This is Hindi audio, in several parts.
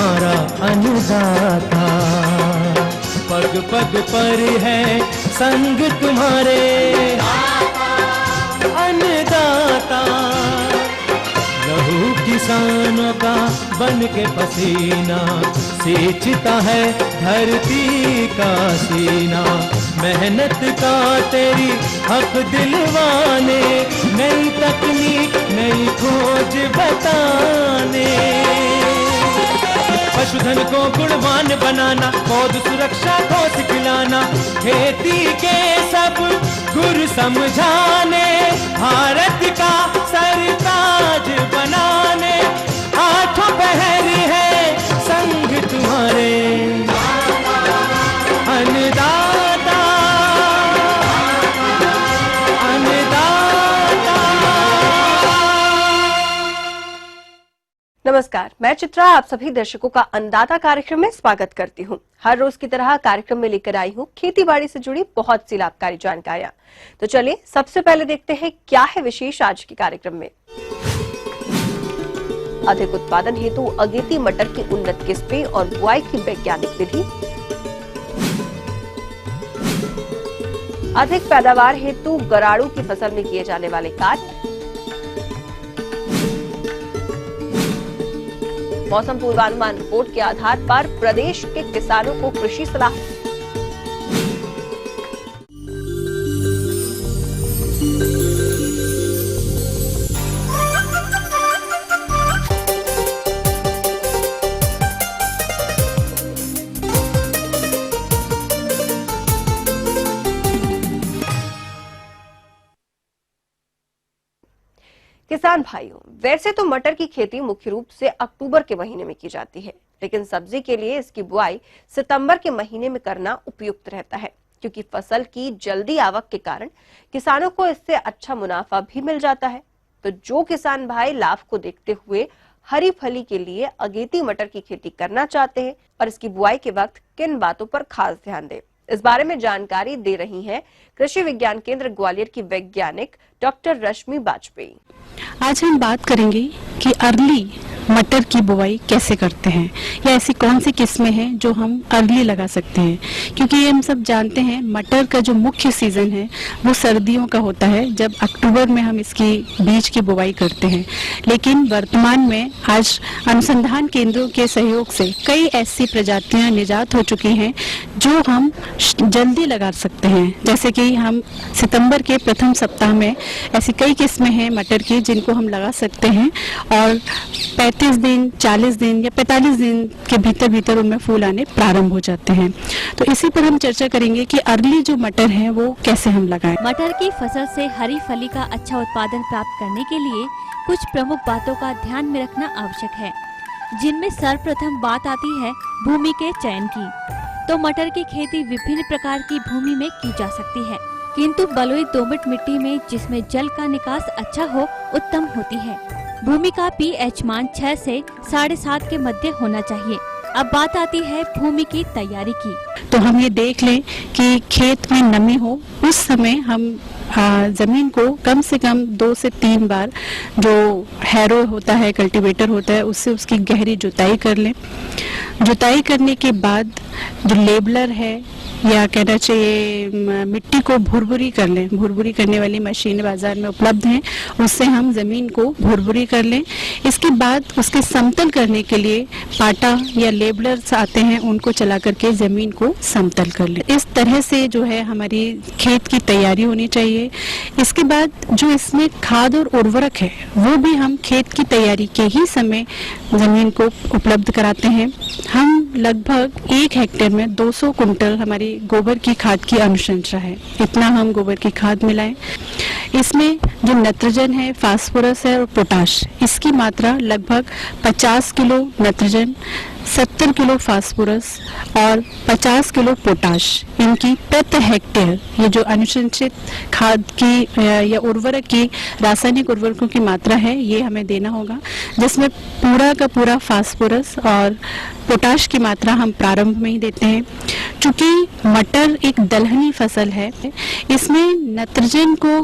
तुम्हारा अन्नदाता, पग पग पर है संग तुम्हारे अन्नदाता। लहू किसानों का बन के पसीना सींचता है धरती का सीना। मेहनत का तेरी हक दिलवाने, नई तकनीक नई खोज बताने। पशुधन को गुणवान बनाना, पौध सुरक्षा को सिखलाना, खेती के सब गुर समझाने, भारत का सरताज बनाने। आठों पहर है संग तुम्हारे अन्नदाता, अन्नदाता। नमस्कार, मैं चित्रा आप सभी दर्शकों का अन्नदाता कार्यक्रम में स्वागत करती हूं। हर रोज की तरह कार्यक्रम में लेकर आई हूं खेती बाड़ी से जुड़ी बहुत सी लाभकारी जानकारियां। तो चलिए सबसे पहले देखते हैं क्या है विशेष आज के कार्यक्रम में। अधिक उत्पादन हेतु अगेती मटर की उन्नत किस्में और बुआई की वैज्ञानिक विधि। अधिक पैदावार हेतु गराड़ू की फसल में किए जाने वाले कार्य। मौसम पूर्वानुमान रिपोर्ट के आधार पर प्रदेश के किसानों को कृषि सलाह। किसान भाइयों, वैसे तो मटर की खेती मुख्य रूप से अक्टूबर के महीने में की जाती है, लेकिन सब्जी के लिए इसकी बुआई सितंबर के महीने में करना उपयुक्त रहता है, क्योंकि फसल की जल्दी आवक के कारण किसानों को इससे अच्छा मुनाफा भी मिल जाता है। तो जो किसान भाई लाभ को देखते हुए हरी फली के लिए अगेती मटर की खेती करना चाहते हैं और इसकी बुआई के वक्त किन बातों पर खास ध्यान दें, इस बारे में जानकारी दे रही हैं कृषि विज्ञान केंद्र ग्वालियर की वैज्ञानिक डॉक्टर रश्मि बाजपेयी। आज हम बात करेंगे कि अर्ली मटर की बुवाई कैसे करते हैं या ऐसी कौन सी किस्में हैं जो हम अर्ली लगा सकते हैं, क्योंकि ये हम सब जानते हैं मटर का जो मुख्य सीजन है वो सर्दियों का होता है, जब अक्टूबर में हम इसकी बीज की बुवाई करते हैं। लेकिन वर्तमान में आज अनुसंधान केंद्रों के सहयोग से कई ऐसी प्रजातियां निजात हो चुकी हैं जो हम जल्दी लगा सकते हैं। जैसे कि हम सितंबर के प्रथम सप्ताह में ऐसी कई किस्में हैं मटर की जिनको हम लगा सकते हैं और 35 दिन, 40 दिन या 45 दिन के भीतर भीतर उनमें फूल आने प्रारंभ हो जाते हैं। तो इसी पर हम चर्चा करेंगे कि अर्ली जो मटर है वो कैसे हम लगाएं। मटर की फसल से हरी फली का अच्छा उत्पादन प्राप्त करने के लिए कुछ प्रमुख बातों का ध्यान में रखना आवश्यक है, जिनमें सर्वप्रथम बात आती है भूमि के चयन की। तो मटर की खेती विभिन्न प्रकार की भूमि में की जा सकती है, किंतु बलुई दोमट मिट्टी में जिसमें जल का निकास अच्छा हो उत्तम होती है। भूमि का पीएच मान 6 से 7.5 के मध्य होना चाहिए। अब बात आती है भूमि की तैयारी की। तो हम ये देख लें कि खेत में नमी हो, उस समय हम जमीन को कम से कम 2 से 3 बार जो हैरो होता है, कल्टीवेटर होता है, उससे उसकी गहरी जुताई कर लें। जुताई करने के बाद जो लेबलर है या कहना चाहिए मिट्टी को भुरभुरी कर लें। भुरभुरी करने वाली मशीन बाजार में उपलब्ध हैं, उससे हम जमीन को भुरभुरी कर लें। इसके बाद उसके समतल करने के लिए पाटा या लेबलर्स आते हैं, उनको चला करके जमीन को समतल कर लें। इस तरह से जो है हमारी खेत की तैयारी होनी चाहिए। इसके बाद जो इसमें खाद और उर्वरक है वो भी हम खेत की तैयारी के ही समय जमीन को उपलब्ध कराते हैं। हम लगभग 1 हेक्टेयर में 200 कुंटल हमारी गोबर की खाद की अनुशंसा है, इतना हम गोबर की खाद मिलाएं। इसमें जो नाइट्रोजन है, फास्फोरस है और पोटाश, इसकी मात्रा लगभग 50 किलो नाइट्रोजन, 70 किलो फास्फोरस और 50 किलो पोटाश इनकी प्रति हेक्टेयर, ये जो अनुशंसित खाद की या उर्वरक की रासायनिक उर्वरकों की मात्रा है ये हमें देना होगा, जिसमें पूरा का पूरा फास्फोरस और पोटाश की मात्रा हम प्रारंभ में ही देते हैं। चूंकि मटर एक दलहनी फसल है, इसमें नाइट्रोजन को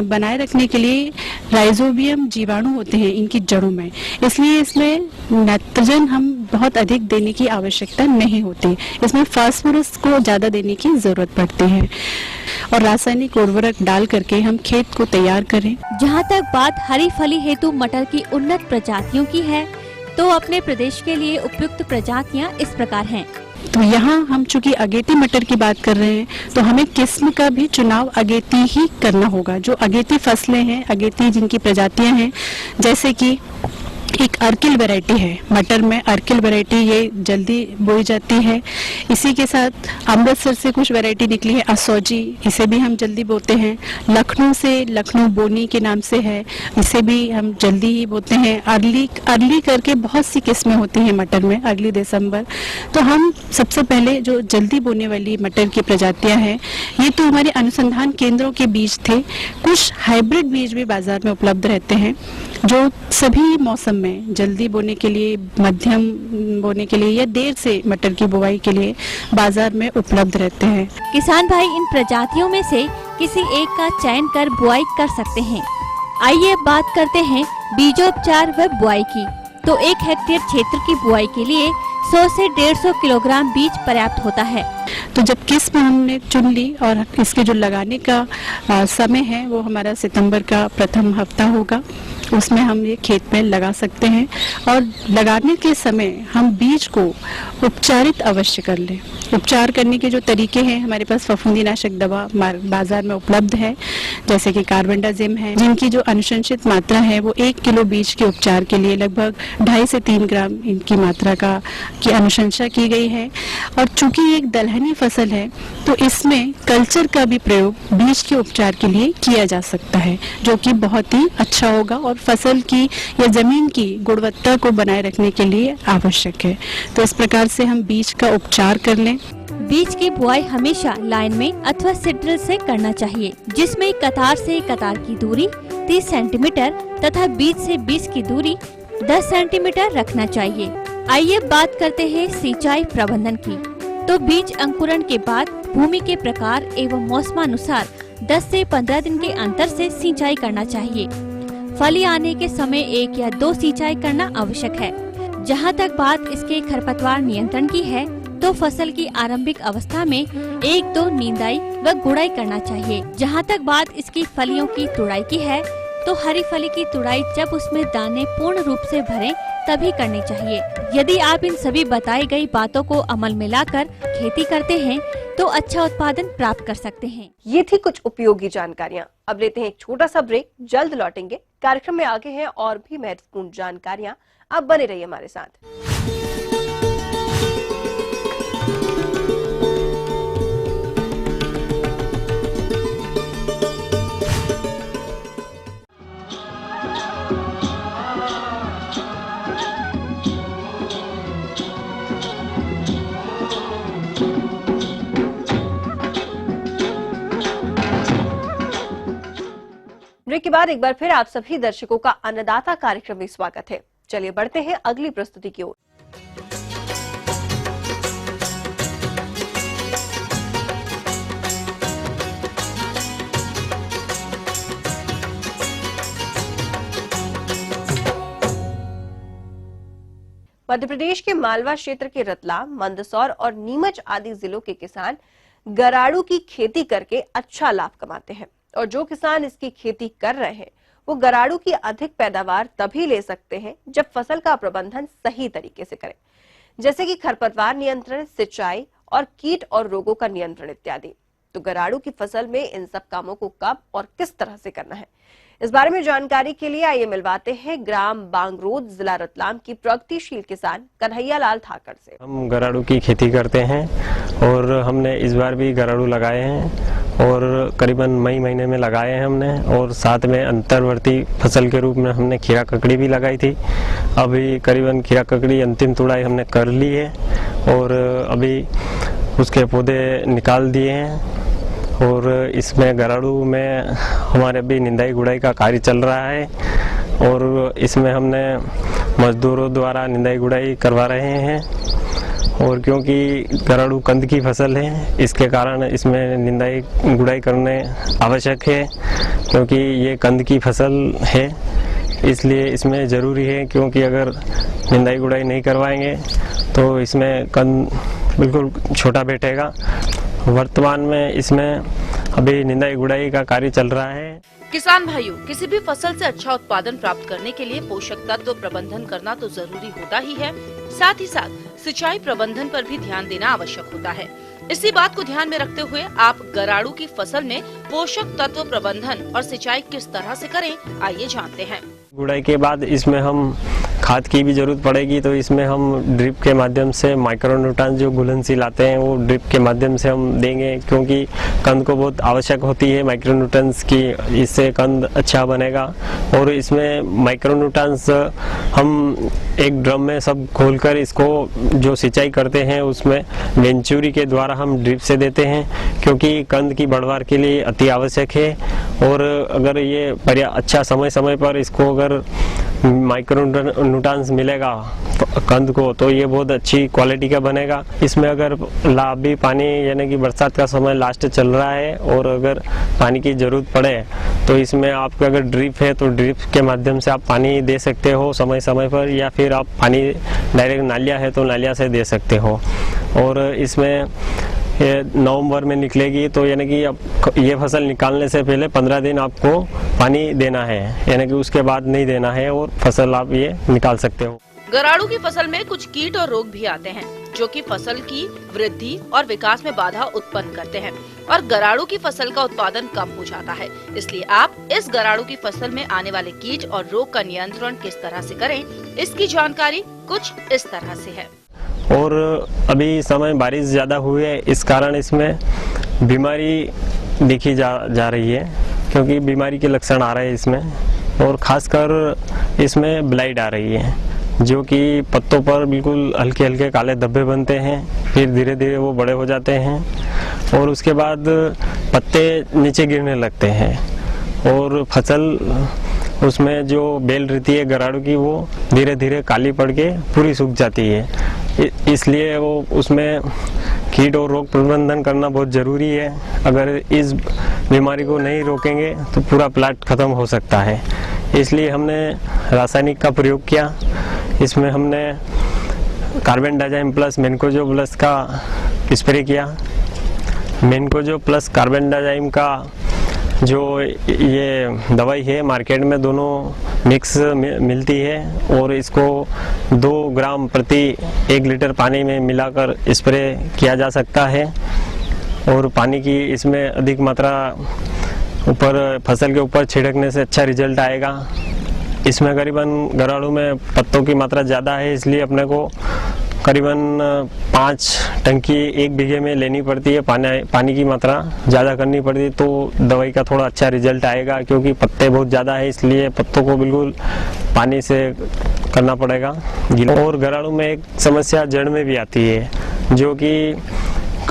बनाए रखने के लिए राइजोबियम जीवाणु होते हैं इनकी जड़ों में, इसलिए इसमें नाइट्रोजन हम बहुत अधिक देने की आवश्यकता नहीं होती। इसमें फास्फोरस को ज़्यादा देने की ज़रूरत पड़ती है और रासायनिक उर्वरक डाल करके हम खेत को तैयार करें। जहाँ तक बात हरी फली हेतु मटर की उन्नत प्रजातियों की है, तो अपने प्रदेश के लिए उपयुक्त प्रजातियाँ इस प्रकार हैं। तो यहाँ हम चूंकि अगेती मटर की बात कर रहे हैं, तो हमें किस्म का भी चुनाव अगेती ही करना होगा। जो अगेती फसलें हैं, अगेती जिनकी प्रजातियां हैं, जैसे कि एक अर्किल वैरायटी है मटर में, अर्किल वैरायटी ये जल्दी बोई जाती है। इसी के साथ अमृतसर से कुछ वैरायटी निकली है असौजी, इसे भी हम जल्दी बोते हैं। लखनऊ से लखनऊ बोनी के नाम से है, इसे भी हम जल्दी ही बोते हैं। अर्ली करके बहुत सी किस्में होती हैं मटर में, अर्ली दिसंबर। तो हम सबसे पहले जो जल्दी बोने वाली मटर की प्रजातियां हैं, ये तो हमारे अनुसंधान केंद्रों के बीज थे। कुछ हाइब्रिड बीज भी बाजार में उपलब्ध रहते हैं जो सभी मौसम में जल्दी बोने के लिए, मध्यम बोने के लिए या देर से मटर की बुवाई के लिए बाजार में उपलब्ध रहते हैं। किसान भाई इन प्रजातियों में से किसी एक का चयन कर बुआई कर सकते हैं। आइए बात करते हैं बीजोपचार व बुआई की। तो 1 हेक्टेयर क्षेत्र की बुआई के लिए 100 से 150 किलोग्राम बीज पर्याप्त होता है। तो जब किस्म हमने चुन ली और इसके जो लगाने का समय है वो हमारा सितंबर का प्रथम हफ्ता होगा, उसमें हम ये खेत में लगा सकते हैं। और लगाने के समय हम बीज को उपचारित अवश्य कर लें। उपचार करने के जो तरीके हैं, हमारे पास फफूंदीनाशक दवा बाजार में उपलब्ध है, जैसे कि कार्बेंडाजिम है, जिनकी जो अनुशंसित मात्रा है वो 1 किलो बीज के उपचार के लिए लगभग 2.5 से 3 ग्राम इनकी मात्रा की अनुशंसा की गई है। और चूंकि एक दलहनी फसल है, तो इसमें कल्चर का भी प्रयोग बीज के उपचार के लिए किया जा सकता है, जो कि बहुत ही अच्छा होगा और फसल की या जमीन की गुणवत्ता को बनाए रखने के लिए आवश्यक है। तो इस प्रकार से हम बीज का उपचार कर लें। बीज की बुआई हमेशा लाइन में अथवा सीड्रिल से करना चाहिए, जिसमें कतार से कतार की दूरी 30 सेंटीमीटर तथा बीज से बीज की दूरी 10 सेंटीमीटर रखना चाहिए। आइए बात करते हैं सिंचाई प्रबंधन की। तो बीज अंकुरण के बाद भूमि के प्रकार एवं मौसमानुसार 10 से 15 दिन के अंतर से सिंचाई करना चाहिए। फली आने के समय 1 या 2 सिंचाई करना आवश्यक है। जहां तक बात इसके खरपतवार नियंत्रण की है, तो फसल की आरंभिक अवस्था में 1-2 नींदाई व गुड़ाई करना चाहिए। जहां तक बात इसकी फलियों की तुड़ाई की है, तो हरी फली की तुड़ाई जब उसमें दाने पूर्ण रूप से भरें तभी करनी चाहिए। यदि आप इन सभी बताई गई बातों को अमल में लाकर खेती करते हैं, तो अच्छा उत्पादन प्राप्त कर सकते हैं। ये थी कुछ उपयोगी जानकारियाँ। अब लेते हैं एक छोटा सा ब्रेक, जल्द लौटेंगे। कार्यक्रम में आगे हैं और भी महत्वपूर्ण जानकारियाँ, आप बने रहिए हमारे साथ। ब्रेक के बाद एक बार फिर आप सभी दर्शकों का अन्नदाता कार्यक्रम में स्वागत है। चलिए बढ़ते हैं अगली प्रस्तुति की ओर। मध्य प्रदेश के मालवा क्षेत्र के रतलाम, मंदसौर और नीमच आदि जिलों के किसान गराड़ू की खेती करके अच्छा लाभ कमाते हैं। और जो किसान इसकी खेती कर रहे हैं, वो गराड़ू की अधिक पैदावार तभी ले सकते हैं जब फसल का प्रबंधन सही तरीके से करें, जैसे कि खरपतवार नियंत्रण, सिंचाई और कीट और रोगों का नियंत्रण इत्यादि। तो गराड़ू की फसल में इन सब कामों को कब और किस तरह से करना है, इस बारे में जानकारी के लिए आइए मिलवाते हैं ग्राम बांगरोद, जिला रतलाम की प्रगतिशील किसान कन्हैया लाल ठाकर से। हम गराड़ू की खेती करते हैं और हमने इस बार भी गराड़ू लगाए हैं और करीबन मई महीने में लगाए हैं हमने। और साथ में अंतर्वर्ती फसल के रूप में हमने खीरा ककड़ी भी लगाई थी। अभी करीबन खीरा ककड़ी अंतिम तुड़ाई हमने कर ली है और अभी उसके पौधे निकाल दिए हैं। और इसमें गराड़ू में हमारे अभी निंदाई गुड़ाई का कार्य चल रहा है और इसमें हमने मजदूरों द्वारा निंदाई गुड़ाई करवा रहे हैं। और क्योंकि गराड़ू कंद की फसल है, इसके कारण इसमें निंदाई गुड़ाई करने आवश्यक है, क्योंकि ये कंद की फसल है। इसलिए इसमें ज़रूरी है, क्योंकि अगर निंदाई गुड़ाई नहीं करवाएंगे तो इसमें कंद बिल्कुल छोटा बैठेगा। वर्तमान में इसमें अभी निंदाई गुड़ाई का कार्य चल रहा है। किसान भाइयों, किसी भी फसल से अच्छा उत्पादन प्राप्त करने के लिए पोषक तत्व प्रबंधन करना तो जरूरी होता ही है, साथ ही साथ सिंचाई प्रबंधन पर भी ध्यान देना आवश्यक होता है। इसी बात को ध्यान में रखते हुए आप गराड़ू की फसल में पोषक तत्व प्रबंधन और सिंचाई किस तरह से करें, आइए जानते हैं। गुड़ाई के बाद इसमें हम खाद की भी जरूरत पड़ेगी, तो इसमें हम ड्रिप के माध्यम से माइक्रोन्यूट्रॉन जो घुलनशील आते हैं वो ड्रिप के माध्यम से हम देंगे, क्योंकि कंद को बहुत आवश्यक होती है माइक्रोन्यूट्रॉन्स की, इससे कंद अच्छा बनेगा। और इसमें माइक्रोन्यूट्रॉन्स हम एक ड्रम में सब खोलकर इसको जो सिंचाई करते हैं उसमें वेंचुरी के द्वारा हम ड्रिप से देते हैं, क्योंकि कंद की बढ़वार के लिए अति आवश्यक है। और अगर ये अच्छा समय समय पर इसको अगर माइक्रोन्यूट्रॉन्स मिलेगा कंद को, तो ये बहुत अच्छी क्वालिटी का बनेगा। इसमें अगर भी पानी यानी कि बरसात का समय लास्ट चल रहा है और अगर पानी की ज़रूरत पड़े तो इसमें आपका अगर ड्रिप है तो ड्रिप के माध्यम से आप पानी दे सकते हो समय समय पर, या फिर आप पानी डायरेक्ट नालिया है तो नालिया से दे सकते हो। और इसमें नवंबर में निकलेगी, तो यानी कि अब ये फसल निकालने से पहले 15 दिन आपको पानी देना है, यानी कि उसके बाद नहीं देना है और फसल आप ये निकाल सकते हो। गराड़ू की फसल में कुछ कीट और रोग भी आते हैं जो कि फसल की वृद्धि और विकास में बाधा उत्पन्न करते हैं और गराड़ू की फसल का उत्पादन कम हो जाता है। इसलिए आप इस गराड़ू की फसल में आने वाले कीट और रोग का नियंत्रण किस तरह से करें, इसकी जानकारी कुछ इस तरह से है। और अभी समय बारिश ज़्यादा हुई है, इस कारण इसमें बीमारी दिखी जा रही है, क्योंकि बीमारी के लक्षण आ रहे हैं इसमें। और ख़ासकर इसमें ब्लाइट आ रही है, जो कि पत्तों पर बिल्कुल हल्के हल्के काले धब्बे बनते हैं, फिर धीरे धीरे वो बड़े हो जाते हैं और उसके बाद पत्ते नीचे गिरने लगते हैं और फसल उसमें जो बेल रहती है गराड़ू की वो धीरे धीरे काली पड़ के पूरी सूख जाती है। इसलिए वो उसमें कीट और रोग प्रबंधन करना बहुत ज़रूरी है। अगर इस बीमारी को नहीं रोकेंगे तो पूरा प्लांट ख़त्म हो सकता है। इसलिए हमने रासायनिक का प्रयोग किया। इसमें हमने कार्बेंडाज़ाइम प्लस मेनकोजो प्लस का स्प्रे किया। मेनकोजो प्लस कार्बेंडाज़ाइम का जो ये दवाई है मार्केट में दोनों मिक्स मिलती है और इसको 2 ग्राम प्रति 1 लीटर पानी में मिलाकर स्प्रे किया जा सकता है। और पानी की इसमें अधिक मात्रा ऊपर फसल के ऊपर छिड़कने से अच्छा रिजल्ट आएगा। इसमें करीबन गराड़ू में पत्तों की मात्रा ज़्यादा है, इसलिए अपने को करीबन 5 टंकी 1 बीघे में लेनी पड़ती है। पानी की मात्रा ज़्यादा करनी पड़ती है तो दवाई का थोड़ा अच्छा रिजल्ट आएगा, क्योंकि पत्ते बहुत ज़्यादा है, इसलिए पत्तों को बिल्कुल पानी से करना पड़ेगा। और गराड़ू में एक समस्या जड़ में भी आती है, जो कि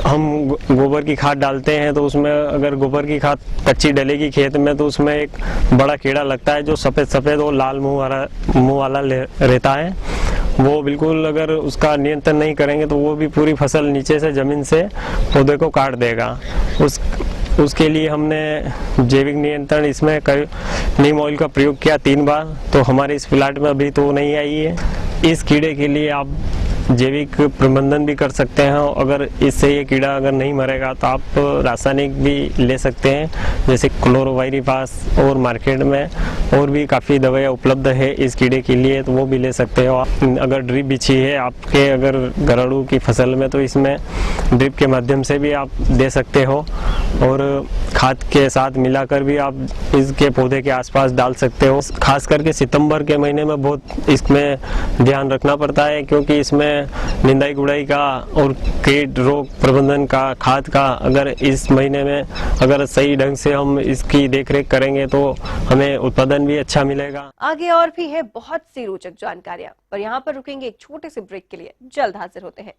हम गोबर की खाद डालते हैं तो उसमें अगर गोबर की खाद कच्ची डलेगी खेत में तो उसमें एक बड़ा कीड़ा लगता है जो सफ़ेद सफ़ेद और लाल मुंह वाला रहता है। वो बिल्कुल अगर उसका नियंत्रण नहीं करेंगे तो वो भी पूरी फसल नीचे से ज़मीन से पौधे को काट देगा। उसके लिए हमने जैविक नियंत्रण इसमें नीम ऑयल का प्रयोग किया 3 बार, तो हमारे इस प्लांट में अभी तो नहीं आई है। इस कीड़े के लिए आप जैविक प्रबंधन भी कर सकते हैं। अगर इससे ये कीड़ा अगर नहीं मरेगा तो आप रासायनिक भी ले सकते हैं, जैसे क्लोरोवाइरीपास, और मार्केट में और भी काफ़ी दवाइयाँ उपलब्ध है इस कीड़े के लिए, तो वो भी ले सकते हो। अगर ड्रिप बिछी है आपके अगर गराड़ू की फसल में तो इसमें ड्रिप के माध्यम से भी आप दे सकते हो और खाद के साथ मिलाकर भी आप इसके पौधे के आसपास डाल सकते हो। खास करके सितंबर के महीने में बहुत इसमें ध्यान रखना पड़ता है, क्योंकि इसमें निंदाई गुड़ाई का और कीट रोग प्रबंधन का, खाद का अगर इस महीने में अगर सही ढंग से हम इसकी देखरेख करेंगे तो हमें उत्पादन भी अच्छा मिलेगा। आगे और भी है बहुत सी रोचक जानकारियां, पर यहाँ पर रुकेंगे एक छोटे से ब्रेक के लिए। जल्द हाजिर होते हैं।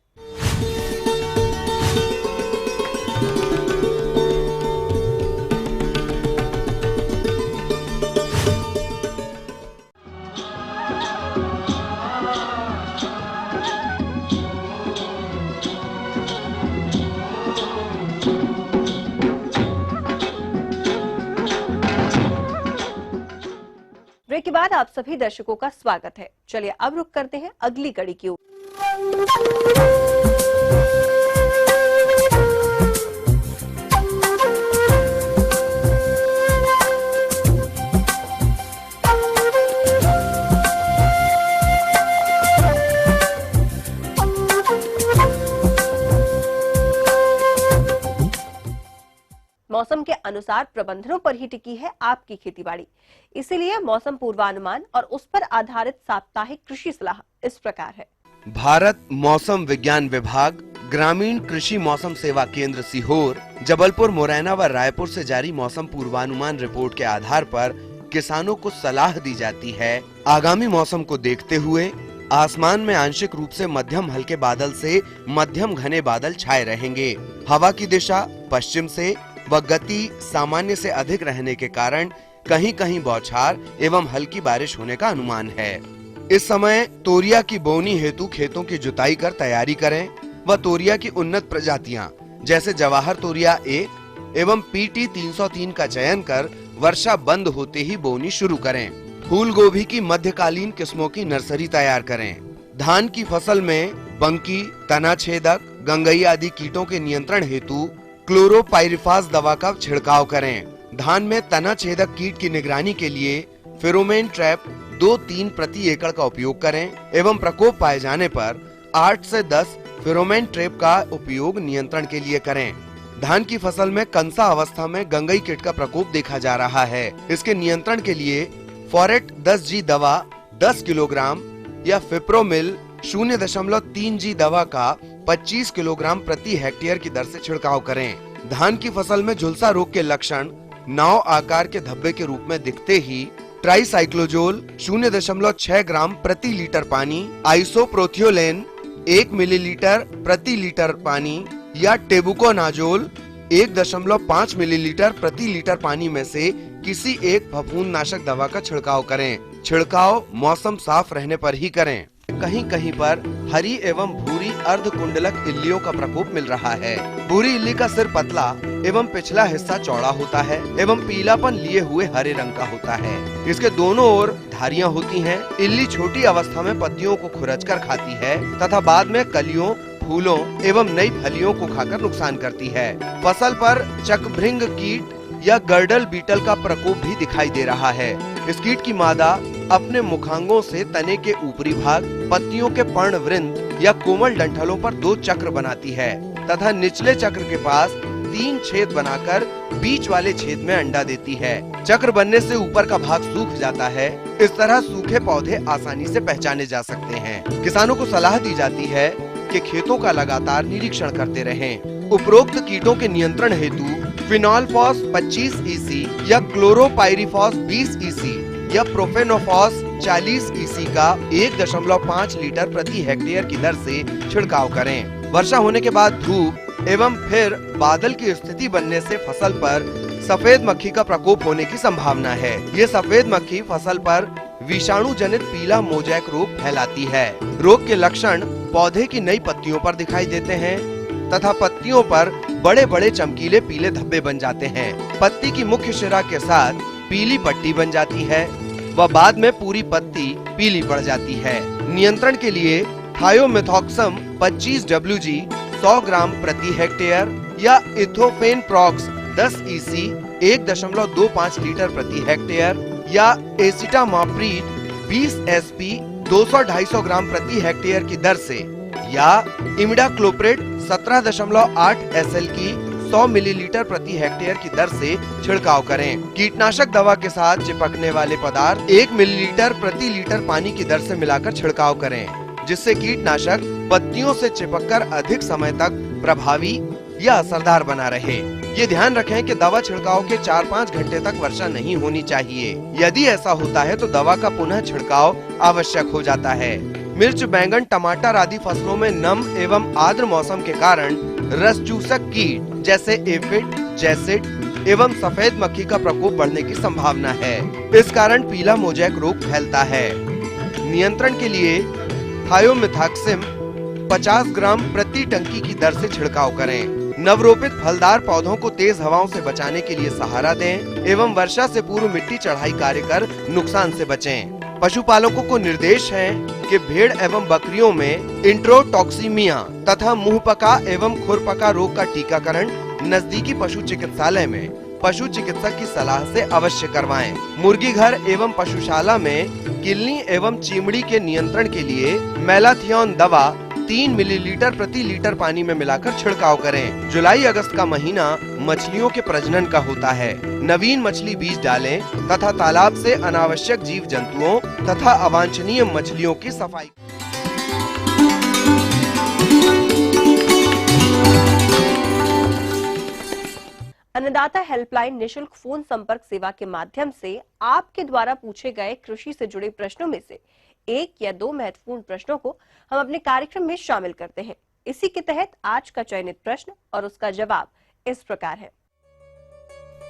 ब्रेक ब्रेक के बाद आप सभी दर्शकों का स्वागत है। चलिए अब रुक करते हैं अगली कड़ी की ओर। मौसम के अनुसार प्रबंधनों पर ही टिकी है आपकी खेतीबाड़ी, इसीलिए मौसम पूर्वानुमान और उस पर आधारित साप्ताहिक कृषि सलाह इस प्रकार है। भारत मौसम विज्ञान विभाग, ग्रामीण कृषि मौसम सेवा केंद्र सीहोर, जबलपुर, मुरैना व रायपुर से जारी मौसम पूर्वानुमान रिपोर्ट के आधार पर किसानों को सलाह दी जाती है। आगामी मौसम को देखते हुए आसमान में आंशिक रूप से मध्यम हल्के बादल से मध्यम घने बादल छाए रहेंगे। हवा की दिशा पश्चिम से व गति सामान्य से अधिक रहने के कारण कहीं कहीं बौछार एवं हल्की बारिश होने का अनुमान है। इस समय तोरिया की बोनी हेतु खेतों की जुताई कर तैयारी करें व तोरिया की उन्नत प्रजातियां जैसे जवाहर तोरिया 1 एवं PT 303 का चयन कर वर्षा बंद होते ही बोनी शुरू करें। फूल गोभी की मध्यकालीन किस्मों की नर्सरी तैयार करें। धान की फसल में बंकी, तना छेदक, गंगई आदि कीटों के नियंत्रण हेतु क्लोरोपाइरिफास दवा का छिड़काव करें। धान में तना छेदक कीट की निगरानी के लिए फेरोमोन ट्रैप 2-3 प्रति एकड़ का उपयोग करें एवं प्रकोप पाए जाने पर 8 से 10 फेरोमोन ट्रैप का उपयोग नियंत्रण के लिए करें। धान की फसल में कंसा अवस्था में गंगई कीट का प्रकोप देखा जा रहा है। इसके नियंत्रण के लिए फॉरेट 10G दवा 10 किलोग्राम या फिप्रोमिल 0.3G दवा का 25 किलोग्राम प्रति हेक्टेयर की दर से छिड़काव करें। धान की फसल में झुलसा रोग के लक्षण नाव आकार के धब्बे के रूप में दिखते ही ट्राइसाइक्लोजोल 0.6 ग्राम प्रति लीटर पानी, आइसोप्रोथियोलेन 1 मिलीलीटर प्रति लीटर पानी या टेबुकोनाजोल 1.5 मिलीलीटर प्रति लीटर पानी में से किसी एक फफूंदनाशक दवा का छिड़काव करें। छिड़काव मौसम साफ रहने पर ही करें। कहीं कहीं पर हरी एवं भूरी अर्धकुंडलक इल्लियों का प्रकोप मिल रहा है। भूरी इल्ली का सिर पतला एवं पिछला हिस्सा चौड़ा होता है एवं पीलापन लिए हुए हरे रंग का होता है। इसके दोनों ओर धारियां होती हैं। इल्ली छोटी अवस्था में पत्तियों को खुरचकर खाती है तथा बाद में कलियों, फूलों एवं नई फलियों को खाकर नुकसान करती है। फसल पर चकभृंग कीट या गर्डल बीटल का प्रकोप भी दिखाई दे रहा है। इस कीट की मादा अपने मुखांगों से तने के ऊपरी भाग, पत्तियों के पर्णवृंत या कोमल डंठलों पर 2 चक्र बनाती है तथा निचले चक्र के पास 3 छेद बनाकर बीच वाले छेद में अंडा देती है। चक्र बनने से ऊपर का भाग सूख जाता है। इस तरह सूखे पौधे आसानी से पहचाने जा सकते हैं। किसानों को सलाह दी जाती है कि खेतों का लगातार निरीक्षण करते रहें। उपरोक्त कीटों के नियंत्रण हेतु फिनोल्फॉस 25 EC या क्लोरोपाइरिफॉस 20 EC या प्रोफेनोफॉस 40 EC का 1.5 लीटर प्रति हेक्टेयर की दर से छिड़काव करें। वर्षा होने के बाद धूप एवं फिर बादल की स्थिति बनने से फसल पर सफेद मक्खी का प्रकोप होने की संभावना है। ये सफेद मक्खी फसल पर विषाणु जनित पीला मोजैक रोग फैलाती है। रोग के लक्षण पौधे की नई पत्तियों पर दिखाई देते हैं तथा पत्तियों पर बड़े बड़े चमकीले पीले धब्बे बन जाते हैं। पत्ती की मुख्य शिरा के साथ पीली पट्टी बन जाती है व बाद में पूरी पत्ती पीली पड़ जाती है। नियंत्रण के लिए थायोमेथॉक्सम 25 WG 100 ग्राम प्रति हेक्टेयर या इथोफेन प्रॉक्स 10 EC 1.25 लीटर प्रति हेक्टेयर या एसिटामाप्रीड 20 SP 200-250 ग्राम प्रति हेक्टेयर की दर से या इमिडाक्लोप्रिड 17.8 SL की 100 मिलीलीटर प्रति हेक्टेयर की दर से छिड़काव करें। कीटनाशक दवा के साथ चिपकने वाले पदार्थ 1 मिलीलीटर प्रति लीटर पानी की दर से मिलाकर छिड़काव करें, जिससे कीटनाशक पत्तियों से चिपककर अधिक समय तक प्रभावी या असरदार बना रहे। ये ध्यान रखें कि दवा छिड़काव के 4-5 घंटे तक वर्षा नहीं होनी चाहिए। यदि ऐसा होता है तो दवा का पुनः छिड़काव आवश्यक हो जाता है। मिर्च, बैंगन, टमाटर आदि फसलों में नम एवं आर्द्र मौसम के कारण रसचूसक कीट जैसे एफिड, जैसिड एवं सफेद मक्खी का प्रकोप बढ़ने की संभावना है। इस कारण पीला मोजैक रोग फैलता है। नियंत्रण के लिए थायोमेथॉक्सिम 50 ग्राम प्रति टंकी की दर से छिड़काव करें। नवरोपित फलदार पौधों को तेज हवाओं से बचाने के लिए सहारा दें एवं वर्षा से पूर्व मिट्टी चढ़ाई कार्य कर नुकसान से बचें। पशुपालकों को निर्देश है कि भेड़ एवं बकरियों में इंट्रोटॉक्सीमिया तथा मुंहपका एवं खुरपका रोग का टीकाकरण नजदीकी पशु चिकित्सालय में पशु चिकित्सक की सलाह से अवश्य करवाएं। मुर्गी घर एवं पशुशाला में किलनी एवं चीमड़ी के नियंत्रण के लिए मैलाथियोन दवा 3 मिलीलीटर प्रति लीटर पानी में मिलाकर छिड़काव करें। जुलाई अगस्त का महीना मछलियों के प्रजनन का होता है। नवीन मछली बीज डालें तथा तालाब से अनावश्यक जीव जंतुओं तथा अवांछनीय मछलियों की सफाई। अन्नदाता हेल्पलाइन निशुल्क फोन संपर्क सेवा के माध्यम से आपके द्वारा पूछे गए कृषि से जुड़े प्रश्नों में से 1 या 2 महत्वपूर्ण प्रश्नों को हम अपने कार्यक्रम में शामिल करते हैं। इसी के तहत आज का चयनित प्रश्न और उसका जवाब इस प्रकार है।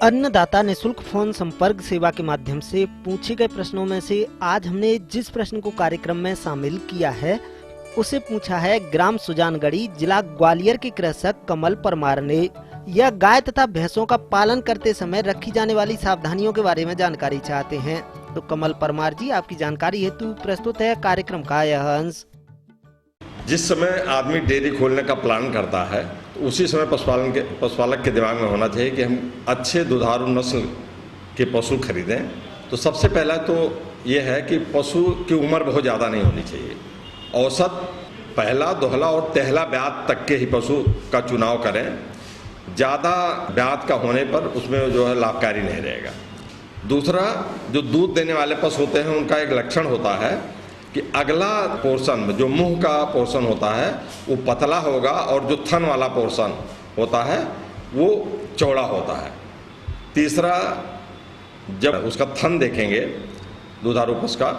अन्नदाता निशुल्क फोन संपर्क सेवा के माध्यम से पूछे गए प्रश्नों में से आज हमने जिस प्रश्न को कार्यक्रम में शामिल किया है उसे पूछा है ग्राम सुजानगढ़ी, जिला ग्वालियर के कृषक कमल परमार ने। यह गाय तथा भैंसों का पालन करते समय रखी जाने वाली सावधानियों के बारे में जानकारी चाहते हैं। तो कमल परमार जी, आपकी जानकारी हेतु प्रस्तुत है कार्यक्रम का यह अंश। जिस समय आदमी डेयरी खोलने का प्लान करता है तो उसी समय पशुपालक के दिमाग में होना चाहिए कि हम अच्छे दुधारू नस्ल के पशु खरीदें। तो सबसे पहला तो ये है कि पशु की उम्र बहुत ज़्यादा नहीं होनी चाहिए। औसत पहला, दोहला और तेहला ब्यात तक के ही पशु का चुनाव करें। ज़्यादा ब्यात का होने पर उसमें जो है लाभकारी नहीं रहेगा। दूसरा, जो दूध देने वाले पशु होते हैं उनका एक लक्षण होता है कि अगला पोर्शन जो मुंह का पोर्शन होता है वो पतला होगा और जो थन वाला पोर्शन होता है वो चौड़ा होता है। तीसरा, जब उसका थन देखेंगे दुधारू पशु का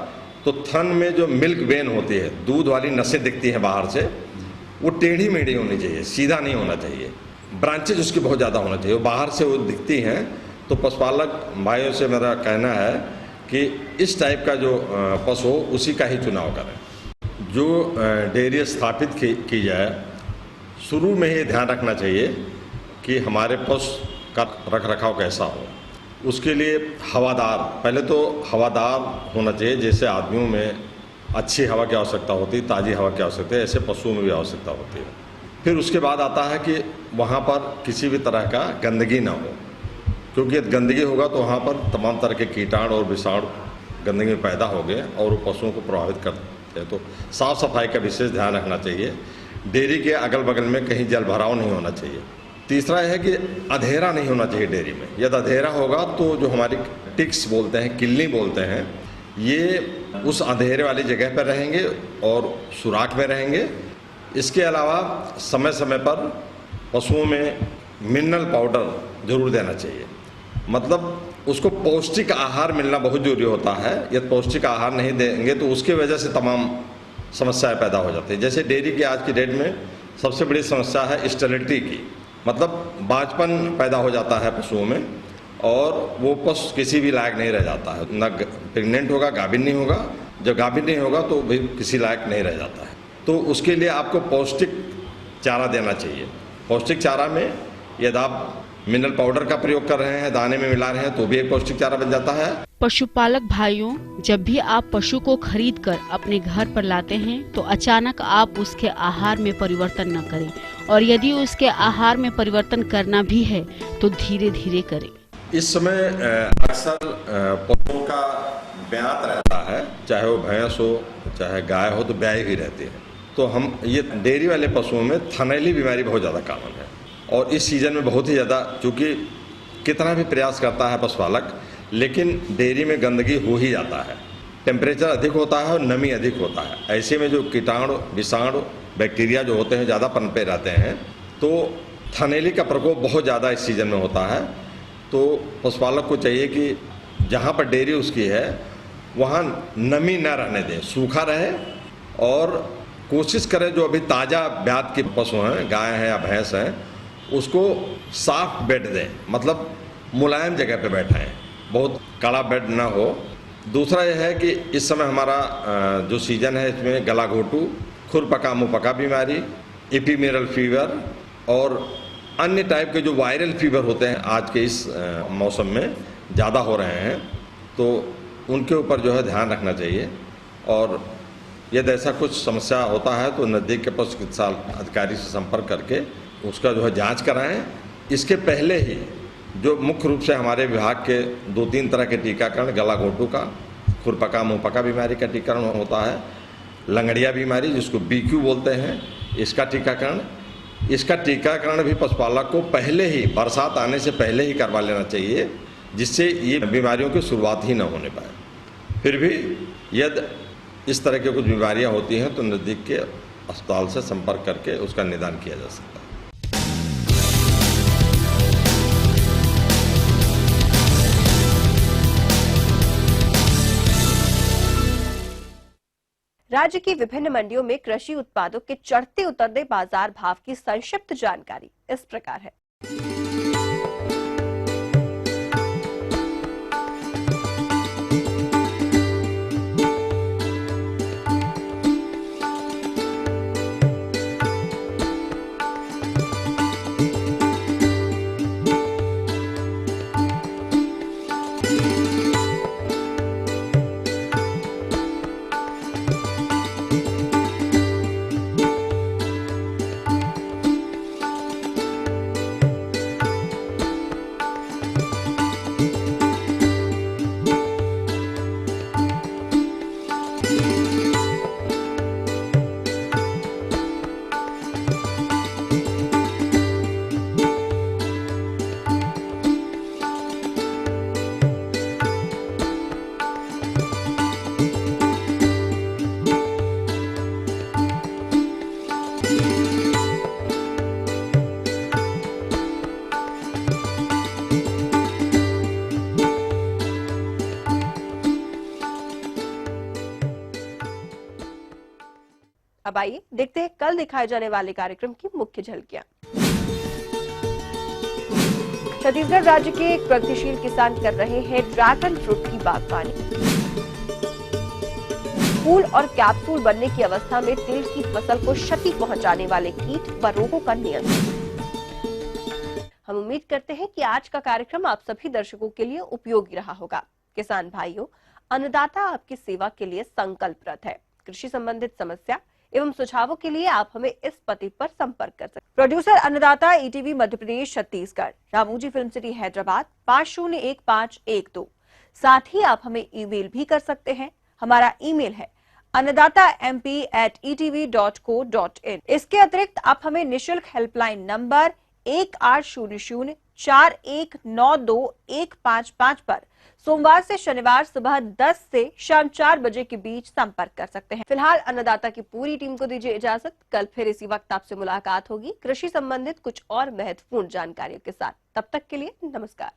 तो थन में जो मिल्क वेन होती है, दूध वाली नसें दिखती हैं बाहर से, वो टेढ़ी मेढ़ी होनी चाहिए, सीधा नहीं होना चाहिए। ब्रांचेज उसकी बहुत ज़्यादा होना चाहिए। बाहर से वो दिखती हैं तो पशुपालक भाइयों से मेरा कहना है कि इस टाइप का जो पशु हो उसी का ही चुनाव करें। जो डेयरी स्थापित की जाए, शुरू में ही ध्यान रखना चाहिए कि हमारे पशु का रख रखाव कैसा हो। उसके लिए हवादार, पहले तो हवादार होना चाहिए। जैसे आदमियों में अच्छी हवा की आवश्यकता होती है, ताज़ी हवा की आवश्यकता है, ऐसे पशुओं में भी आवश्यकता होती है। फिर उसके बाद आता है कि वहाँ पर किसी भी तरह का गंदगी ना हो, क्योंकि गंदगी होगा तो वहाँ पर तमाम तरह के कीटाणु और विषाणु गंदगी में पैदा हो गए और वो पशुओं को प्रभावित करते हैं। तो साफ़ सफाई का विशेष ध्यान रखना चाहिए। डेयरी के अगल बगल में कहीं जल भराव नहीं होना चाहिए। तीसरा है कि अंधेरा नहीं होना चाहिए डेयरी में। यदि अंधेरा होगा तो जो हमारी टिक्स बोलते हैं, किल्ली बोलते हैं, ये उस अंधेरे वाली जगह पर रहेंगे और सुराख में रहेंगे। इसके अलावा समय समय पर पशुओं में मिनरल पाउडर जरूर देना चाहिए। मतलब उसको पौष्टिक आहार मिलना बहुत जरूरी होता है। यदि पौष्टिक आहार नहीं देंगे तो उसकी वजह से तमाम समस्याएं पैदा हो जाती हैं। जैसे डेयरी की आज की डेट में सबसे बड़ी समस्या है स्टेरिलिटी की, मतलब बांझपन पैदा हो जाता है पशुओं में और वो पशु किसी भी लायक नहीं रह जाता है। न प्रेग्नेंट होगा, गाभिन नहीं होगा। जब गाभिन नहीं होगा तो भी किसी लायक नहीं रह जाता है। तो उसके लिए आपको पौष्टिक चारा देना चाहिए। पौष्टिक चारा में यदि आप मिनरल पाउडर का प्रयोग कर रहे हैं, दाने में मिला रहे हैं, तो भी एक पौष्टिक चारा बन जाता है। पशुपालक भाइयों, जब भी आप पशु को खरीद कर अपने घर पर लाते हैं तो अचानक आप उसके आहार में परिवर्तन न करें, और यदि उसके आहार में परिवर्तन करना भी है तो धीरे धीरे करें। इस समय अक्सर पशुओं का ब्यात रहता है, चाहे वो भैंस हो चाहे गाय हो, तो ब्याई ही रहती है। तो हम ये डेयरी वाले पशुओं में थनैली बीमारी बहुत ज़्यादा कॉमन है और इस सीज़न में बहुत ही ज़्यादा, चूँकि कितना भी प्रयास करता है पशुपालक लेकिन डेयरी में गंदगी हो ही जाता है। टेम्परेचर अधिक होता है और नमी अधिक होता है। ऐसे में जो कीटाणु, विषाणु, बैक्टीरिया जो होते हैं ज़्यादा पनपे रहते हैं, तो थनैली का प्रकोप बहुत ज़्यादा इस सीज़न में होता है। तो पशुपालक को चाहिए कि जहाँ पर डेयरी उसकी है वहाँ नमी न रहने दें, सूखा रहे और कोशिश करें जो अभी ताज़ा ब्यात के पशु हैं, गाय हैं या भैंस हैं, उसको साफ बेड दें, मतलब मुलायम जगह पे बैठाएं, बहुत कड़ा बेड ना हो। दूसरा यह है कि इस समय हमारा जो सीज़न है इसमें गला घोटू, खुरपका मुँहपका बीमारी, एपिमेरल फीवर और अन्य टाइप के जो वायरल फीवर होते हैं आज के इस मौसम में ज़्यादा हो रहे हैं, तो उनके ऊपर जो है ध्यान रखना चाहिए। और यदि ऐसा कुछ समस्या होता है तो नज़दीक के पशु चिकित्सा अधिकारी से संपर्क करके उसका जो है जांच कराएं। इसके पहले ही जो मुख्य रूप से हमारे विभाग के 2-3 तरह के टीकाकरण, गला घोटू का, खुरपका मुंहपका बीमारी का टीकाकरण होता है, लंगड़िया बीमारी जिसको BQ बोलते हैं, इसका टीकाकरण भी पशुपालक को पहले ही, बरसात आने से पहले ही करवा लेना चाहिए, जिससे ये बीमारियों की शुरुआत ही न होने पाए। फिर भी यदि इस तरह की कुछ बीमारियां होती हैं तो नज़दीक के अस्पताल से संपर्क करके उसका निदान किया जा सकता है। राज्य की विभिन्न मंडियों में कृषि उत्पादों के चढ़ते उतरते बाजार भाव की संक्षिप्त जानकारी इस प्रकार है। अब आइए देखते हैं कल दिखाए जाने वाले कार्यक्रम की मुख्य झलकियां। छत्तीसगढ़ राज्य के एक प्रगतिशील किसान कर रहे हैं ड्रैगन फ्रूट की बागवानी। फूल और कैप्सूल बनने की अवस्था में तिल की फसल को क्षति पहुंचाने वाले कीट व रोगों का नियंत्रण। हम उम्मीद करते हैं कि आज का कार्यक्रम आप सभी दर्शकों के लिए उपयोगी रहा होगा। किसान भाइयों, अन्नदाता आपकी सेवा के लिए संकल्परत है। कृषि संबंधित समस्या एवं सुझावों के लिए आप हमें इस पते पर संपर्क कर सकते हैं। प्रोड्यूसर अन्नदाता ETV Madhya Pradesh Chhattisgarh, Ramoji film city Hyderabad 501512। साथ ही आप हमें ईमेल भी कर सकते हैं। हमारा ईमेल है annadatamp@etv.co.in। इसके अतिरिक्त आप हमें निशुल्क हेल्पलाइन नंबर 1800-4192-155 पर सोमवार से शनिवार सुबह 10 से शाम 4 बजे के बीच संपर्क कर सकते हैं। फिलहाल अन्नदाता की पूरी टीम को दीजिए इजाजत। कल फिर इसी वक्त आपसे मुलाकात होगी कृषि संबंधित कुछ और महत्वपूर्ण जानकारियों के साथ। तब तक के लिए नमस्कार।